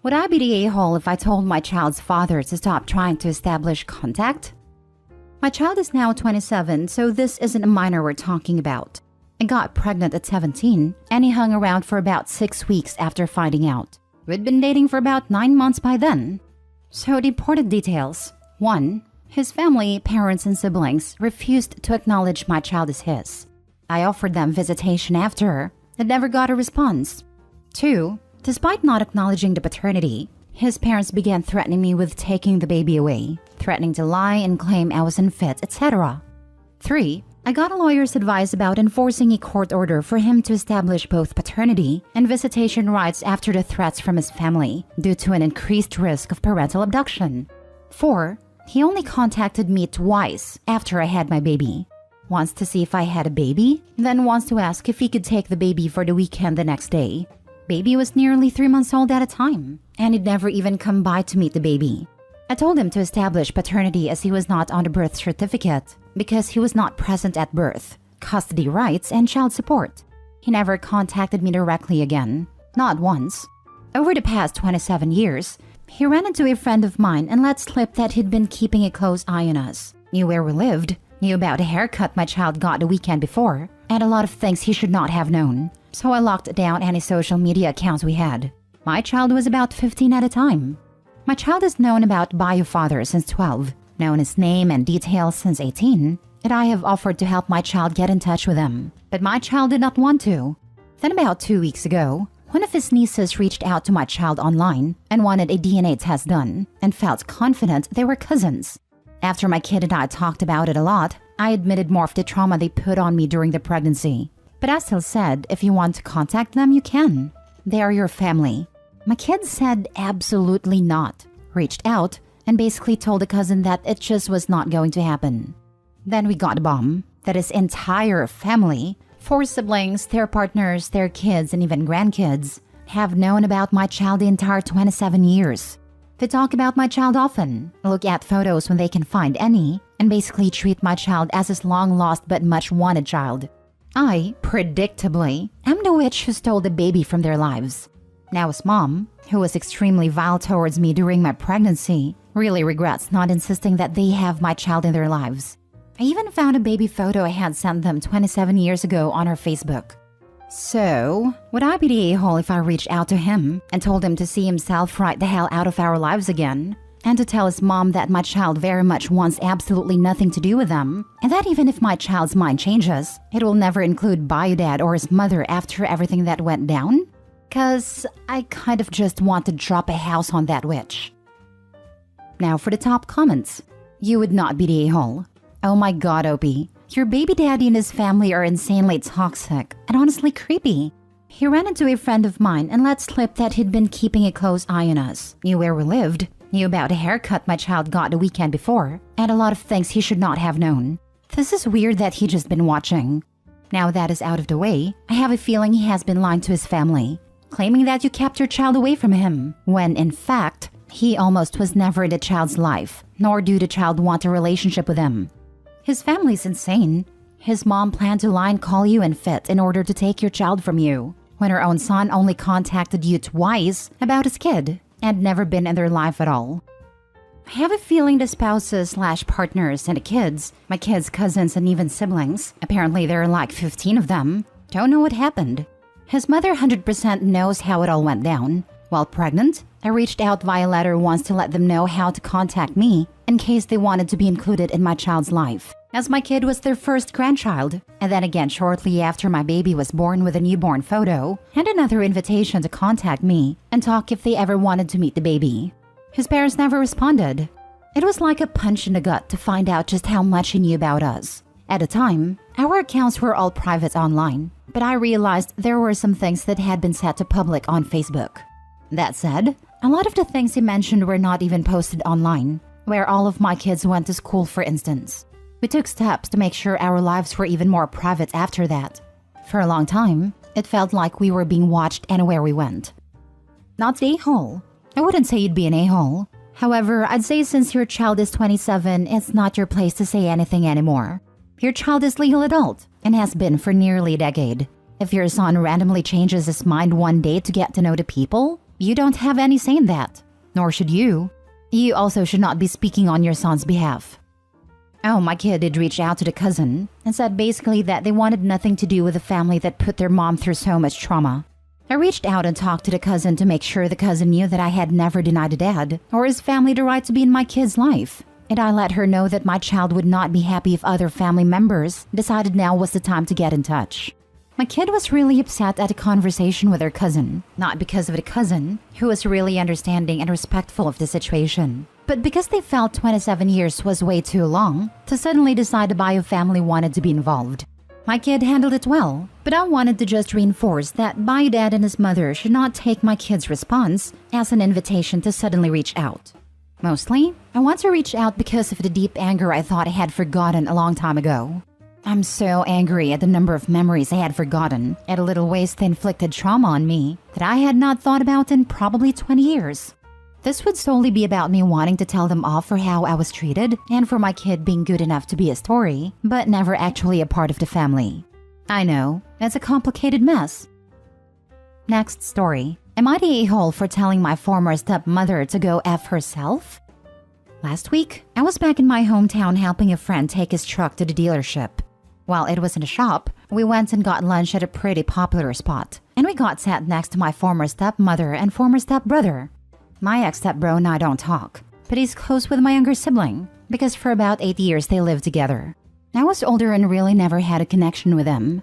Would I be the a-hole if I told my child's father to stop trying to establish contact? My child is now 27, so this isn't a minor we're talking about. I got pregnant at 17, and he hung around for about 6 weeks after finding out. We'd been dating for about 9 months by then. So the important details. 1. His family, parents, and siblings refused to acknowledge my child as his. I offered them visitation after, and never got a response. 2. Despite not acknowledging the paternity, his parents began threatening me with taking the baby away, threatening to lie and claim I was unfit, etc. 3. I got a lawyer's advice about enforcing a court order for him to establish both paternity and visitation rights after the threats from his family due to an increased risk of parental abduction. 4. He only contacted me twice after I had my baby. Once to see if I had a baby, then once to ask if he could take the baby for the weekend the next day. Baby was nearly 3 months old at a time, and he'd never even come by to meet the baby. I told him to establish paternity as he was not on the birth certificate because he was not present at birth, custody rights, and child support. He never contacted me directly again, not once. Over the past 27 years, he ran into a friend of mine and let slip that he'd been keeping a close eye on us, knew where we lived, knew about a haircut my child got the weekend before, and a lot of things he should not have known. So I locked down any social media accounts we had. My child was about 15 at a time. My child has known about bio father since 12, known his name and details since 18, and I have offered to help my child get in touch with him, but my child did not want to. Then about 2 weeks ago, one of his nieces reached out to my child online and wanted a DNA test done and felt confident they were cousins. After my kid and I talked about it a lot, I admitted more of the trauma they put on me during the pregnancy. But I still said, if you want to contact them, you can. They are your family. My kid said absolutely not, reached out, and basically told a cousin that it just was not going to happen. Then we got a bomb that his entire family, 4 siblings, their partners, their kids, and even grandkids, have known about my child the entire 27 years. They talk about my child often, look at photos when they can find any, and basically treat my child as his long-lost but much-wanted child. I, predictably, am the witch who stole the baby from their lives. Now his mom, who was extremely vile towards me during my pregnancy, really regrets not insisting that they have my child in their lives. I even found a baby photo I had sent them 27 years ago on her Facebook. So, would I be the a-hole if I reached out to him and told him to see himself right the hell out of our lives again? And to tell his mom that my child very much wants absolutely nothing to do with them, and that even if my child's mind changes, it will never include bio dad or his mother after everything that went down? 'Cause I kind of just want to drop a house on that witch. Now for the top comments. You would not be the a-hole. Oh my god, Opie. Your baby daddy and his family are insanely toxic and honestly creepy. He ran into a friend of mine and let slip that he'd been keeping a close eye on us, knew where we lived, knew about a haircut my child got the weekend before, and a lot of things he should not have known. This is weird that he just been watching. Now that is out of the way, I have a feeling he has been lying to his family, claiming that you kept your child away from him, when in fact, he almost was never in the child's life, nor do the child want a relationship with him. His family's insane. His mom planned to lie and call you unfit in order to take your child from you, when her own son only contacted you twice about his kid and never been in their life at all. I have a feeling the spouses/partners and the kids, my kids' cousins and even siblings, apparently there are like 15 of them, don't know what happened. His mother 100% knows how it all went down. While pregnant, I reached out via letter once to let them know how to contact me in case they wanted to be included in my child's life, as my kid was their first grandchild, and then again shortly after my baby was born with a newborn photo and another invitation to contact me and talk if they ever wanted to meet the baby. His parents never responded. It was like a punch in the gut to find out just how much he knew about us. At the time, our accounts were all private online, but I realized there were some things that had been set to public on Facebook. That said, a lot of the things he mentioned were not even posted online, where all of my kids went to school, for instance. We took steps to make sure our lives were even more private after that. For a long time, it felt like we were being watched anywhere we went. Not the a-hole. I wouldn't say you'd be an a-hole. However, I'd say since your child is 27, it's not your place to say anything anymore. Your child is legal adult and has been for nearly a decade. If your son randomly changes his mind one day to get to know the people, You don't have any say in that. Nor should you. You also should not be speaking on your son's behalf. Oh, my kid did reach out to the cousin and said basically that they wanted nothing to do with the family that put their mom through so much trauma. I reached out and talked to the cousin to make sure the cousin knew that I had never denied the dad or his family the right to be in my kid's life. And I let her know that my child would not be happy if other family members decided now was the time to get in touch. My kid was really upset at the conversation with her cousin, not because of the cousin, who was really understanding and respectful of the situation, but because they felt 27 years was way too long to suddenly decide the bio family wanted to be involved. My kid handled it well, but I wanted to just reinforce that bio dad and his mother should not take my kid's response as an invitation to suddenly reach out. Mostly, I want to reach out because of the deep anger I thought I had forgotten a long time ago. I'm so angry at the number of memories I had forgotten, at a little ways they inflicted trauma on me that I had not thought about in probably 20 years. This would solely be about me wanting to tell them off for how I was treated and for my kid being good enough to be a story, but never actually a part of the family. I know, it's a complicated mess. Next story. Am I the a-hole for telling my former stepmother to go F herself? Last week, I was back in my hometown helping a friend take his truck to the dealership. While it was in a shop, we went and got lunch at a pretty popular spot, and we got sat next to my former stepmother and former stepbrother. My ex-stepbro and I don't talk, but he's close with my younger sibling, because for about 8 years they lived together. I was older and really never had a connection with him.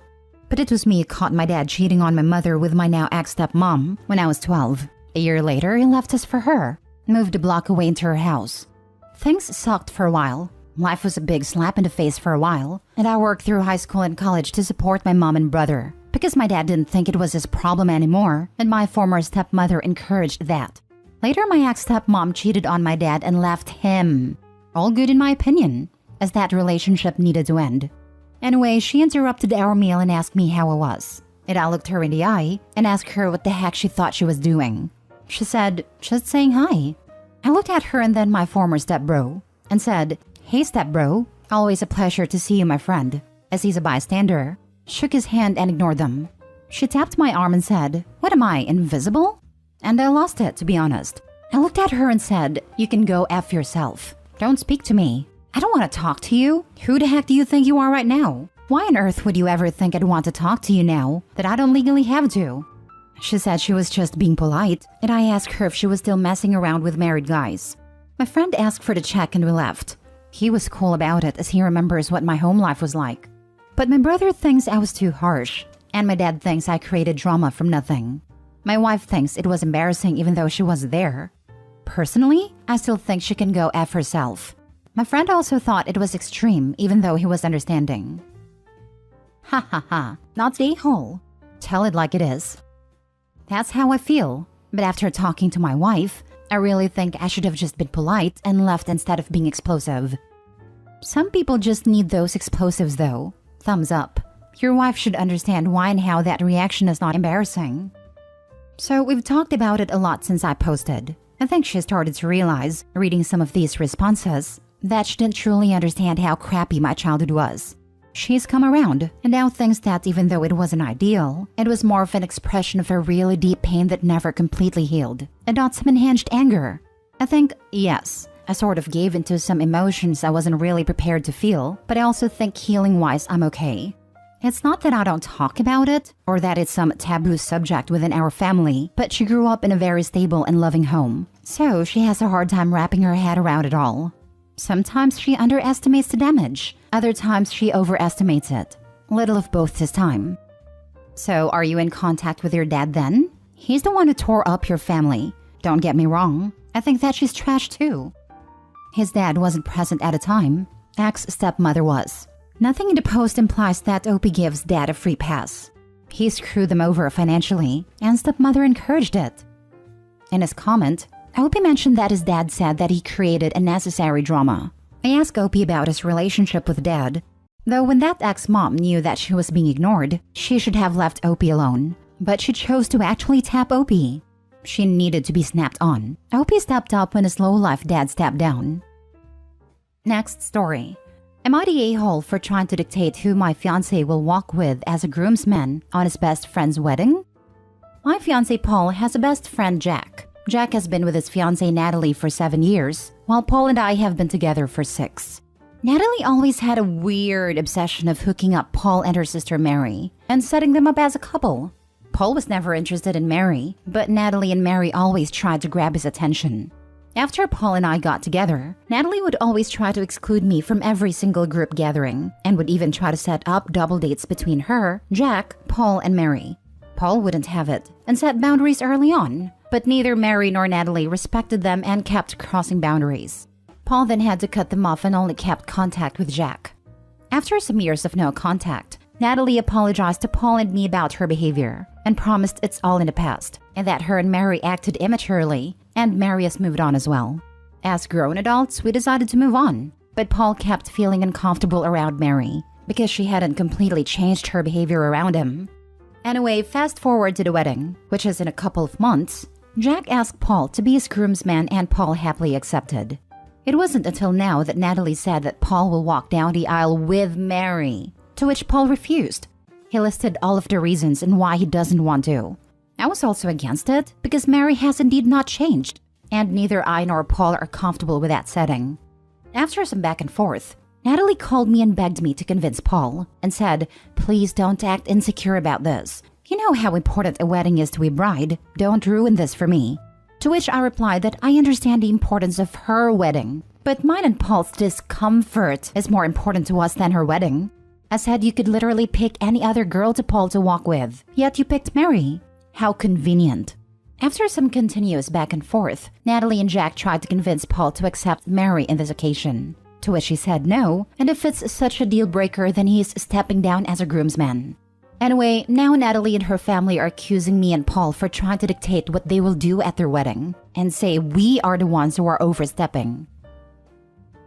But it was me who caught my dad cheating on my mother with my now ex-stepmom when I was 12. A year later, he left us for her, moved a block away into her house. Things sucked for a while. Life was a big slap in the face for a while, and I worked through high school and college to support my mom and brother, because my dad didn't think it was his problem anymore, and my former stepmother encouraged that. Later, my ex-stepmom cheated on my dad and left him. All good in my opinion, as that relationship needed to end. Anyway, she interrupted our meal and asked me how I was. And I looked her in the eye and asked her what the heck she thought she was doing. She said, just saying hi. I looked at her and then my former stepbro and said, hey stepbro, always a pleasure to see you, my friend, as he's a bystander. Shook his hand and ignored them. She tapped my arm and said, what am I, invisible? And I lost it, to be honest. I looked at her and said, you can go F yourself. Don't speak to me. I don't want to talk to you. Who the heck do you think you are right now? Why on earth would you ever think I'd want to talk to you now that I don't legally have to? She said she was just being polite, and I asked her if she was still messing around with married guys. My friend asked for the check and we left. He was cool about it as he remembers what my home life was like. But my brother thinks I was too harsh, and my dad thinks I created drama from nothing. My wife thinks it was embarrassing even though she wasn't there. Personally, I still think she can go F herself. My friend also thought it was extreme even though he was understanding. Ha ha ha, not the a-hole. Tell it like it is. That's how I feel, but after talking to my wife, I really think I should have just been polite and left instead of being explosive. Some people just need those explosives though. Thumbs up. Your wife should understand why and how that reaction is not embarrassing. So we've talked about it a lot since I posted. I think she started to realize, reading some of these responses, that she didn't truly understand how crappy my childhood was. She's come around and now thinks that even though it wasn't ideal, it was more of an expression of a really deep pain that never completely healed, and not some enhanced anger. I think, yes, I sort of gave into some emotions I wasn't really prepared to feel, but I also think healing-wise I'm okay. It's not that I don't talk about it, or that it's some taboo subject within our family, but she grew up in a very stable and loving home, so she has a hard time wrapping her head around it all. Sometimes she underestimates the damage, other times she overestimates it. Little of both this time. So are you in contact with your dad then? He's the one who tore up your family. Don't get me wrong, I think that she's trash too. His dad wasn't present at the time. Ex-stepmother was. Nothing in the post implies that Opie gives dad a free pass. He screwed them over financially, and stepmother encouraged it. In his comment, Opie mentioned that his dad said that he created unnecessary drama. I asked Opie about his relationship with dad, though when that ex-mom knew that she was being ignored, she should have left Opie alone. But she chose to actually tap Opie. She needed to be snapped on. Opie stepped up when his low-life dad stepped down. Next story. Am I the a-hole for trying to dictate who my fiancé will walk with as a groomsman on his best friend's wedding? My fiancé Paul has a best friend, Jack. Jack has been with his fiancée Natalie for 7 years, while Paul and I have been together for 6. Natalie always had a weird obsession of hooking up Paul and her sister Mary and setting them up as a couple. Paul was never interested in Mary, but Natalie and Mary always tried to grab his attention. After Paul and I got together, Natalie would always try to exclude me from every single group gathering and would even try to set up double dates between her, Jack, Paul, and Mary. Paul wouldn't have it and set boundaries early on, but neither Mary nor Natalie respected them and kept crossing boundaries. Paul then had to cut them off and only kept contact with Jack. After some years of no contact, Natalie apologized to Paul and me about her behavior and promised it's all in the past and that her and Mary acted immaturely and Mary has moved on as well. As grown adults, we decided to move on, but Paul kept feeling uncomfortable around Mary because she hadn't completely changed her behavior around him. Anyway, fast forward to the wedding, which is in a couple of months. Jack asked Paul to be his groomsman and Paul happily accepted. It wasn't until now that Natalie said that Paul will walk down the aisle with Mary, to which Paul refused. He listed all of the reasons and why he doesn't want to. I was also against it because Mary has indeed not changed, and neither I nor Paul are comfortable with that setting. After some back and forth, Natalie called me and begged me to convince Paul and said, "Please don't act insecure about this. You know how important a wedding is to a bride. Don't ruin this for me." To which I replied that I understand the importance of her wedding, but mine and Paul's discomfort is more important to us than her wedding. I said you could literally pick any other girl to Paul to walk with, yet you picked Mary. How convenient. After some continuous back and forth, Natalie and Jack tried to convince Paul to accept Mary in this occasion, to which he said no, and if it's such a deal breaker then he's stepping down as a groomsman. Anyway, now Natalie and her family are accusing me and Paul for trying to dictate what they will do at their wedding and say we are the ones who are overstepping.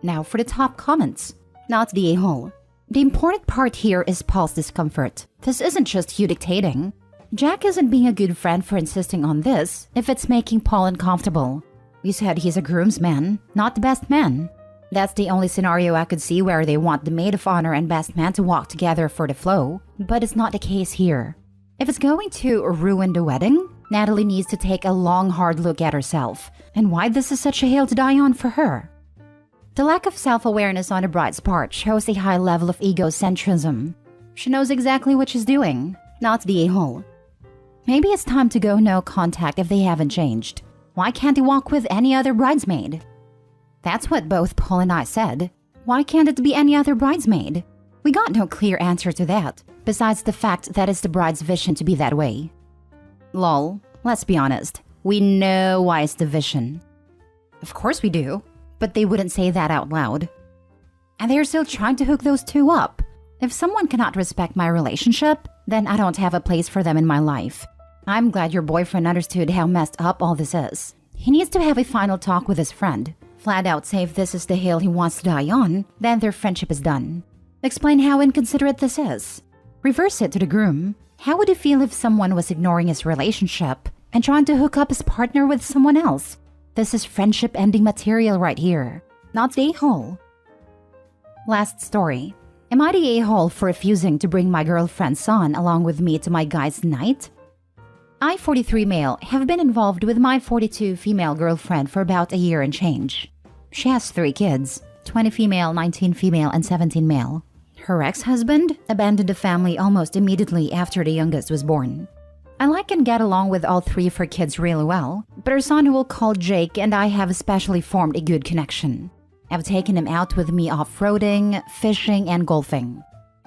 Now for the top comments. Not the a-hole. The important part here is Paul's discomfort. This isn't just you dictating. Jack isn't being a good friend for insisting on this if it's making Paul uncomfortable. We said he's a groomsman, not the best man. That's the only scenario I could see where they want the maid of honor and best man to walk together for the flow, but it's not the case here. If it's going to ruin the wedding, Natalie needs to take a long hard look at herself and why this is such a hill to die on for her. The lack of self-awareness on the bride's part shows a high level of egocentrism. She knows exactly what she's doing, not the a-hole. Maybe it's time to go no contact if they haven't changed. Why can't he walk with any other bridesmaid? That's what both Paul and I said. Why can't it be any other bridesmaid? We got no clear answer to that, besides the fact that it's the bride's vision to be that way. Lol, let's be honest. We know why it's the vision. Of course we do, but they wouldn't say that out loud. And they're still trying to hook those two up. If someone cannot respect my relationship, then I don't have a place for them in my life. I'm glad your boyfriend understood how messed up all this is. He needs to have a final talk with his friend. Flat out say if this is the hill he wants to die on, then their friendship is done. Explain how inconsiderate this is. Reverse it to the groom. How would he feel if someone was ignoring his relationship and trying to hook up his partner with someone else? This is friendship ending material right here, not the a-hole. Last story. Am I the a-hole for refusing to bring my girlfriend's son along with me to my guy's night? I, 43 male, have been involved with my 42 female girlfriend for about a year and change. She has 3 kids, 20 female, 19 female, and 17 male. Her ex-husband abandoned the family almost immediately after the youngest was born. I like and get along with all 3 of her kids really well, but her son, who we'll call Jake, and I have especially formed a good connection. I've taken him out with me off-roading, fishing, and golfing.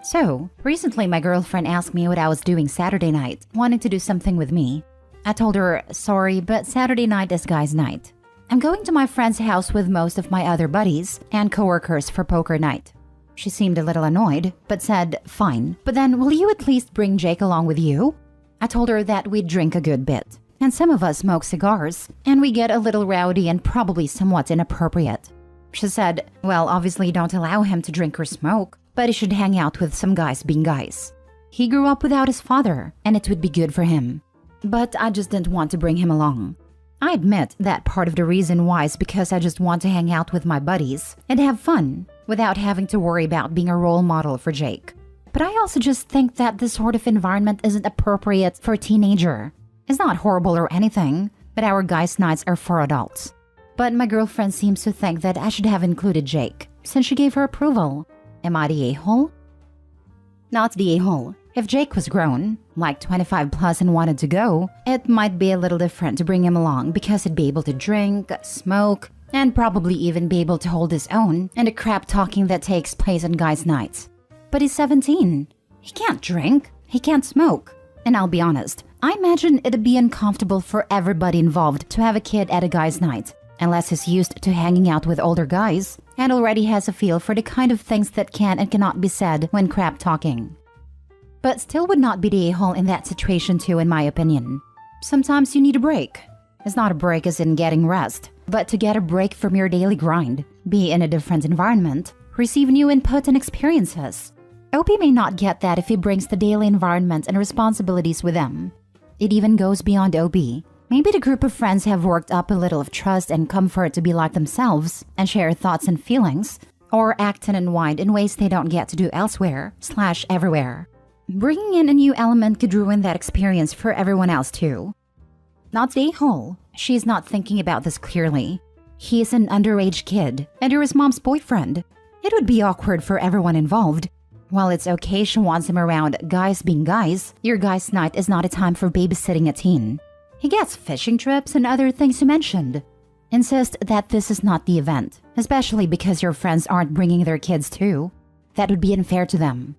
So, recently my girlfriend asked me what I was doing Saturday night, wanting to do something with me. I told her, sorry, but Saturday night is guys' night. I'm going to my friend's house with most of my other buddies and coworkers for poker night. She seemed a little annoyed, but said, fine, but then will you at least bring Jake along with you? I told her that we'd drink a good bit, and some of us smoke cigars, and we get a little rowdy and probably somewhat inappropriate. She said, well, obviously don't allow him to drink or smoke, but he should hang out with some guys being guys. He grew up without his father, and it would be good for him. But I just didn't want to bring him along. I admit that part of the reason why is because I just want to hang out with my buddies and have fun without having to worry about being a role model for Jake. But I also just think that this sort of environment isn't appropriate for a teenager. It's not horrible or anything, but our guys' nights are for adults. But my girlfriend seems to think that I should have included Jake, since she gave her approval. Am I the a-hole? Not the a-hole. If Jake was grown, like 25 plus and wanted to go, it might be a little different to bring him along because he'd be able to drink, smoke, and probably even be able to hold his own and the crap talking that takes place on guys' nights. But he's 17. He can't drink. He can't smoke. And I'll be honest, I imagine it'd be uncomfortable for everybody involved to have a kid at a guy's night, unless he's used to hanging out with older guys and already has a feel for the kind of things that can and cannot be said when crap talking. But still would not be the a-hole in that situation too, in my opinion. Sometimes you need a break. It's not a break as in getting rest, but to get a break from your daily grind, be in a different environment, receive new input and experiences. OP may not get that if he brings the daily environment and responsibilities with him. It even goes beyond OP. Maybe the group of friends have worked up a little of trust and comfort to be like themselves and share thoughts and feelings, or act and unwind in ways they don't get to do elsewhere/everywhere. Bringing in a new element could ruin that experience for everyone else too. Not the a-hole. She's not thinking about this clearly. He is an underage kid, and you're his mom's boyfriend. It would be awkward for everyone involved. While it's okay she wants him around guys being guys, your guys' night is not a time for babysitting a teen. He gets fishing trips and other things you mentioned. Insist that this is not the event, especially because your friends aren't bringing their kids too. That would be unfair to them.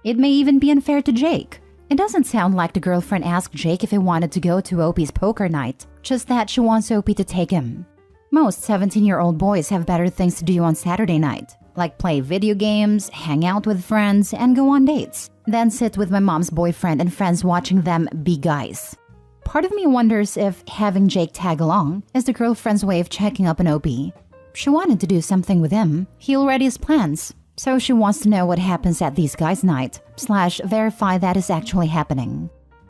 It may even be unfair to Jake. It doesn't sound like the girlfriend asked Jake if he wanted to go to OP's poker night, just that she wants OP to take him. Most 17-year-old boys have better things to do on Saturday night, like play video games, hang out with friends, and go on dates, than sit with my mom's boyfriend and friends watching them be guys. Part of me wonders if having Jake tag along is the girlfriend's way of checking up on OP. She wanted to do something with him. He already has plans. So she wants to know what happens at these guys' night, / verify that is actually happening.